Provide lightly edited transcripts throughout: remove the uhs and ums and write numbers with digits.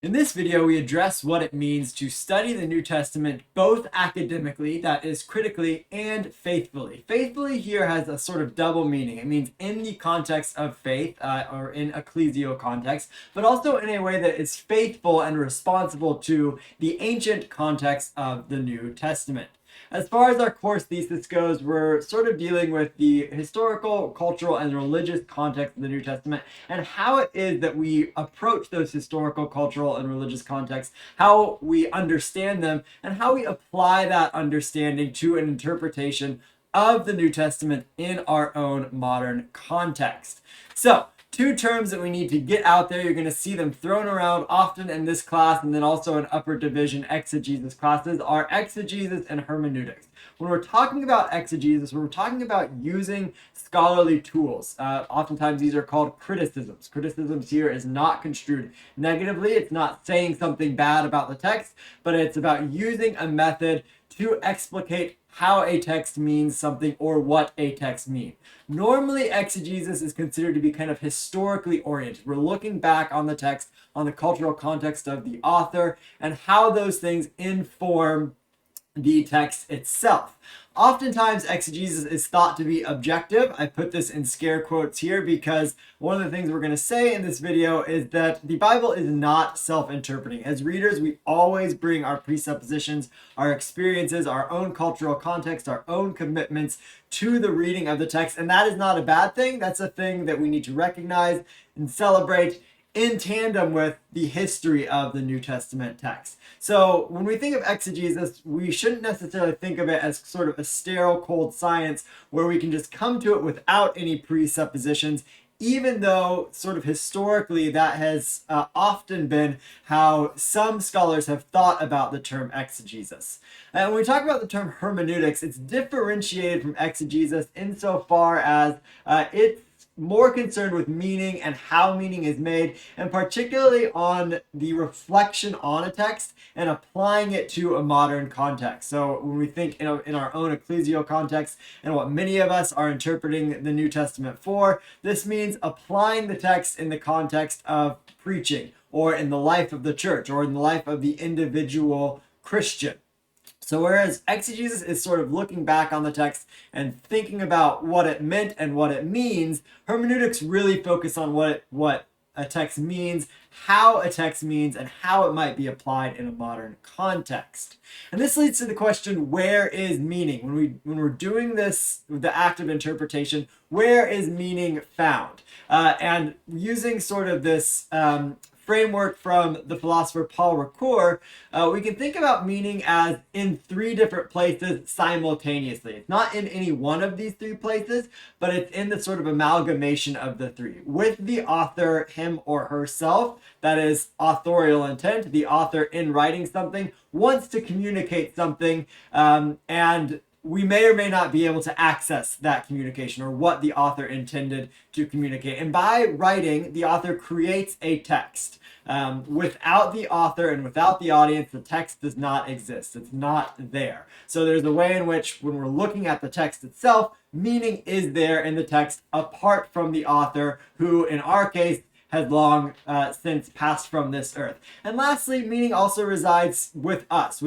In this video, we address what it means to study the New Testament both academically, that is critically, and faithfully. Faithfully here has a sort of double meaning. It means in the context of faith, or in ecclesial context, but also in a way that is faithful and responsible to the ancient context of the New Testament. As far as our course thesis goes, we're sort of dealing with the historical, cultural, and religious context of the New Testament and how it is that we approach those historical, cultural, and religious contexts, how we understand them, and how we apply that understanding to an interpretation of the New Testament in our own modern context. So, two terms that we need to get out there. You're going to see them thrown around often in this class and then also in upper division exegesis classes are exegesis and hermeneutics. When we're talking about exegesis, we're talking about using scholarly tools. Oftentimes these are called criticisms. Criticisms here is not construed negatively. It's not saying something bad about the text, but it's about using a method to explicate how a text means something or what a text means. Normally, exegesis is considered to be kind of historically oriented. We're looking back on the text, on the cultural context of the author, and how those things inform the text itself. Oftentimes, exegesis is thought to be objective. I put this in scare quotes here because one of the things we're going to say in this video is that the Bible is not self-interpreting. As readers, we always bring our presuppositions, our experiences, our own cultural context, our own commitments to the reading of the text, and that is not a bad thing. That's a thing that we need to recognize and celebrate in tandem with the history of the New Testament text. So when we think of exegesis, we shouldn't necessarily think of it as sort of a sterile, cold science where we can just come to it without any presuppositions, even though sort of historically that has often been how some scholars have thought about the term exegesis. And when we talk about the term hermeneutics, it's differentiated from exegesis insofar as it's more concerned with meaning and how meaning is made, and particularly on the reflection on a text and applying it to a modern context. So when we think in our own ecclesial context and what many of us are interpreting the New Testament for, this means applying the text in the context of preaching or in the life of the church or in the life of the individual Christian. So whereas exegesis is sort of looking back on the text and thinking about what it meant and what it means, hermeneutics really focus on what a text means, how a text means, and how it might be applied in a modern context. And this leads to the question, where is meaning? When we're doing this, the act of interpretation, where is meaning found? And using sort of this framework from the philosopher Paul Ricoeur, we can think about meaning as in three different places simultaneously. It's not in any one of these three places, but it's in the sort of amalgamation of the three. With the author, him or herself, that is authorial intent, the author in writing something wants to communicate something, and we may or may not be able to access that communication or what the author intended to communicate. And by writing, the author creates a text. Without the author and without the audience, the text does not exist. It's not there. So there's a way in which, when we're looking at the text itself, meaning is there in the text apart from the author, who in our case has long since passed from this earth. And lastly, meaning also resides with us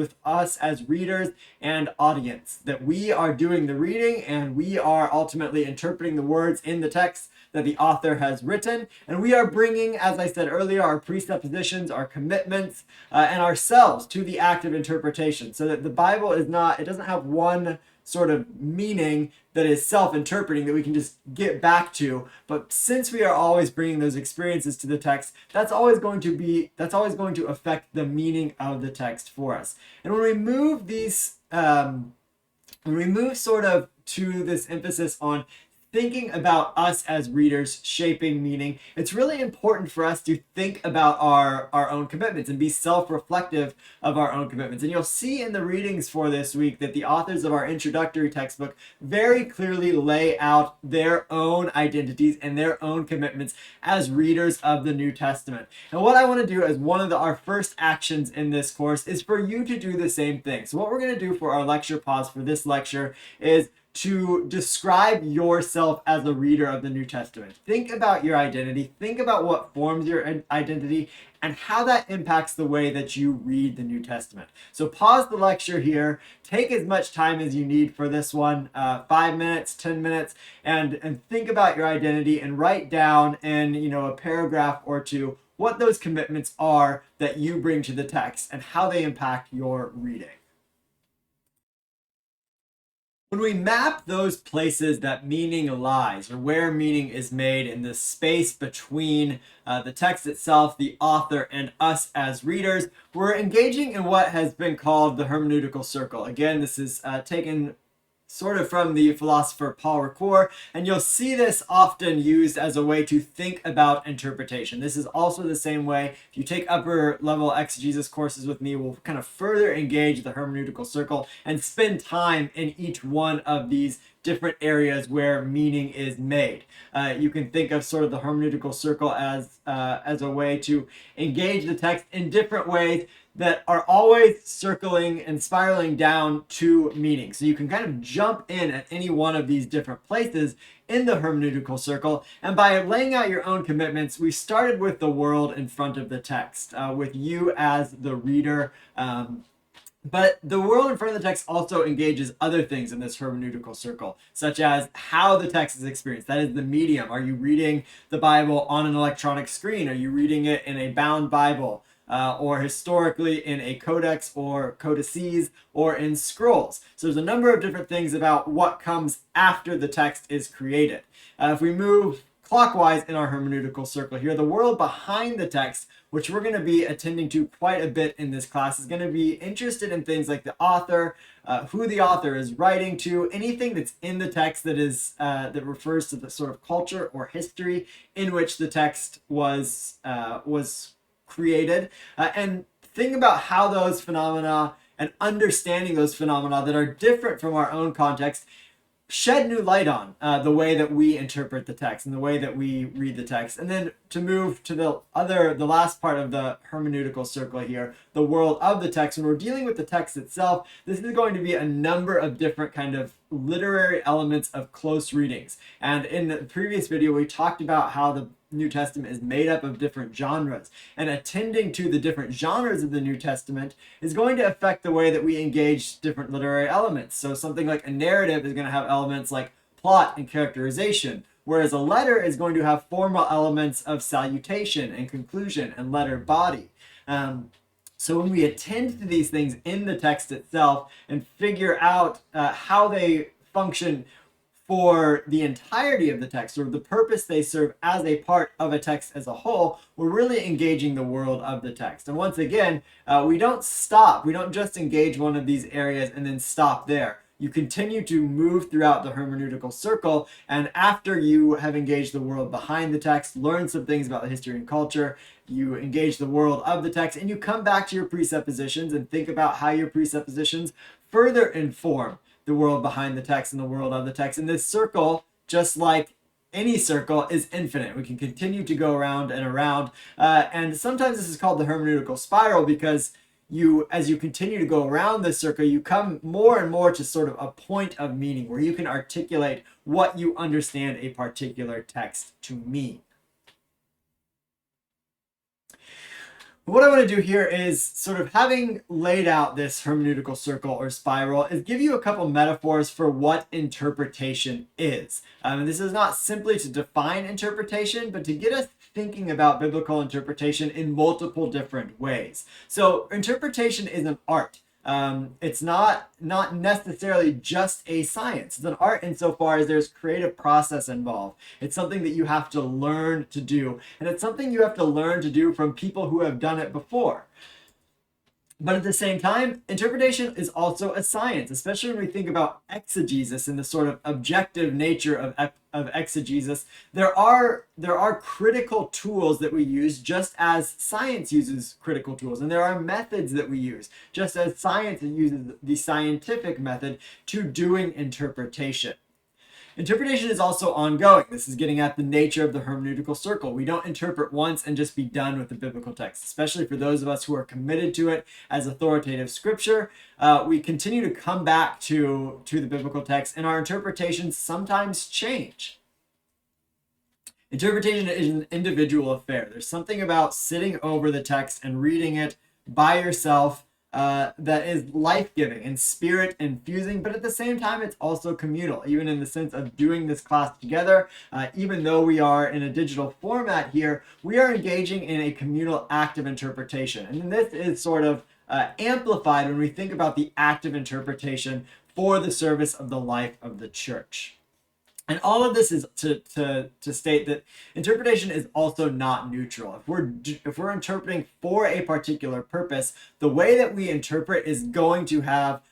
as readers and audience, that we are doing the reading and we are ultimately interpreting the words in the text that the author has written, and we are bringing, as I said earlier, our presuppositions, our commitments, and ourselves to the act of interpretation, so that the Bible is not, it doesn't have one sort of meaning that is self-interpreting that we can just get back to, but since we are always bringing those experiences to the text, that's always going to affect the meaning of the text for us. And when we move these, when we move sort of to this emphasis on thinking about us as readers shaping meaning, it's really important for us to think about our own commitments and be self-reflective of our own commitments. And you'll see in the readings for this week that the authors of our introductory textbook very clearly lay out their own identities and their own commitments as readers of the New Testament. And what I want to do as one of our first actions in this course is for you to do the same thing. So what we're going to do for our lecture pause for this lecture is to describe yourself as a reader of the New Testament. Think about your identity. Think about what forms your identity and how that impacts the way that you read the New Testament. So pause the lecture here. Take as much time as you need for this one, 5 minutes, 10 minutes, and think about your identity and write down in a paragraph or two what those commitments are that you bring to the text and how they impact your reading. When we map those places that meaning lies, or where meaning is made in the space between the text itself, the author, and us as readers, we're engaging in what has been called the hermeneutical circle. Again, this is taken sort of from the philosopher Paul Ricoeur, and you'll see this often used as a way to think about interpretation. This is also the same way, if you take upper level exegesis courses with me, we'll kind of further engage the hermeneutical circle and spend time in each one of these different areas where meaning is made. You can think of sort of the hermeneutical circle as a way to engage the text in different ways that are always circling and spiraling down to meaning. So you can kind of jump in at any one of these different places in the hermeneutical circle. And by laying out your own commitments, we started with the world in front of the text, with you as the reader. But the world in front of the text also engages other things in this hermeneutical circle, such as how the text is experienced. That is the medium. Are you reading the Bible on an electronic screen? Are you reading it in a bound Bible? Or historically in a codex or codices or in scrolls. So there's a number of different things about what comes after the text is created. If we move clockwise in our hermeneutical circle here, the world behind the text, which we're going to be attending to quite a bit in this class, is going to be interested in things like the author, who the author is writing to, anything that's in the text that is that refers to the sort of culture or history in which the text was created, and think about how those phenomena and understanding those phenomena that are different from our own context shed new light on the way that we interpret the text and the way that we read the text. And then to move to the last part of the hermeneutical circle here, the world of the text. When we're dealing with the text itself, this is going to be a number of different kind of literary elements of close readings. And in the previous video, we talked about how the New Testament is made up of different genres, and attending to the different genres of the New Testament is going to affect the way that we engage different literary elements. So something like a narrative is going to have elements like plot and characterization, whereas a letter is going to have formal elements of salutation and conclusion and letter body. So when we attend to these things in the text itself and figure out how they function for the entirety of the text, or the purpose they serve as a part of a text as a whole, we're really engaging the world of the text. And once again, we don't stop. We don't just engage one of these areas and then stop there. You continue to move throughout the hermeneutical circle, and after you have engaged the world behind the text, learn some things about the history and culture, you engage the world of the text, and you come back to your presuppositions and think about how your presuppositions further inform the world behind the text and the world of the text. And this circle, just like any circle, is infinite. We can continue to go around and around. And sometimes this is called the hermeneutical spiral, because as you continue to go around this circle, you come more and more to sort of a point of meaning where you can articulate what you understand a particular text to mean. What I want to do here is, sort of having laid out this hermeneutical circle or spiral, is give you a couple metaphors for what interpretation is. This is not simply to define interpretation, but to get us thinking about biblical interpretation in multiple different ways. So interpretation is an art. It's not necessarily just a science. It's an art insofar as there's creative process involved. It's something that you have to learn to do, and it's something you have to learn to do from people who have done it before. But at the same time, interpretation is also a science, especially when we think about exegesis and the sort of objective nature of exegesis. There are critical tools that we use, just as science uses critical tools. And there are methods that we use, just as science uses the scientific method to doing interpretation. Interpretation is also ongoing. This is getting at the nature of the hermeneutical circle. We don't interpret once and just be done with the biblical text, especially for those of us who are committed to it as authoritative scripture. We continue to come back to the biblical text, and our interpretations sometimes change. Interpretation is an individual affair. There's something about sitting over the text and reading it by yourself that is life-giving and spirit-infusing, but at the same time, it's also communal, even in the sense of doing this class together. Even though we are in a digital format here, we are engaging in a communal active interpretation. And this is sort of amplified when we think about the active interpretation for the service of the life of the church. And all of this is to state that interpretation is also not neutral. If we're interpreting for a particular purpose, the way that we interpret is going to have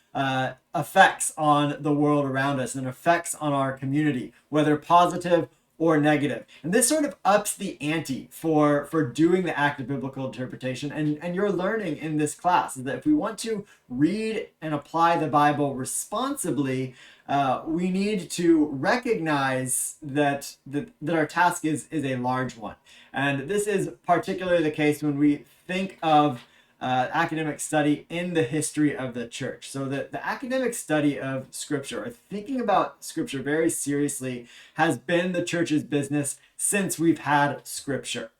effects on the world around us and effects on our community, whether positive or negative. And this sort of ups the ante for doing the active biblical interpretation. And you're learning in this class is that if we want to read and apply the Bible responsibly, we need to recognize that our task is a large one. And this is particularly the case when we think of academic study in the history of the church. So the academic study of Scripture, or thinking about Scripture very seriously, has been the church's business since we've had Scripture.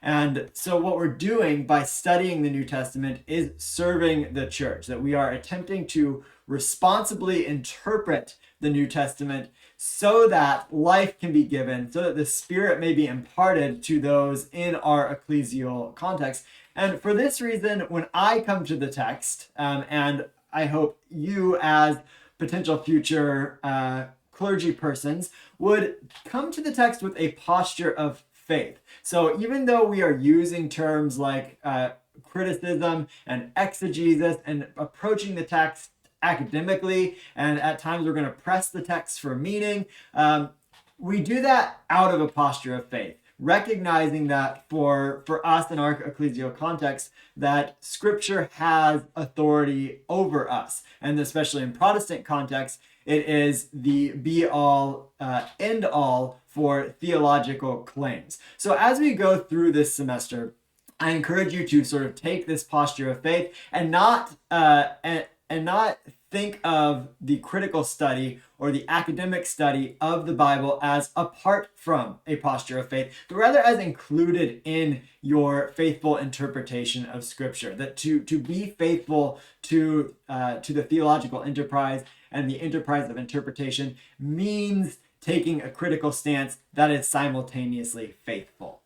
And so what we're doing by studying the New Testament is serving the church, that we are attempting to responsibly interpret the New Testament so that life can be given, so that the Spirit may be imparted to those in our ecclesial context. And for this reason, when I come to the text, and I hope you as potential future clergy persons would come to the text with a posture of faith. So even though we are using terms like criticism and exegesis and approaching the text academically, and at times we're going to press the text for meaning, we do that out of a posture of faith, recognizing that for us in our ecclesial context, that Scripture has authority over us. And especially in Protestant context, it is the be-all, end-all for theological claims. So as we go through this semester, I encourage you to sort of take this posture of faith and not think of the critical study or the academic study of the Bible as apart from a posture of faith, but rather as included in your faithful interpretation of Scripture. That to be faithful to the theological enterprise and the enterprise of interpretation means taking a critical stance that is simultaneously faithful.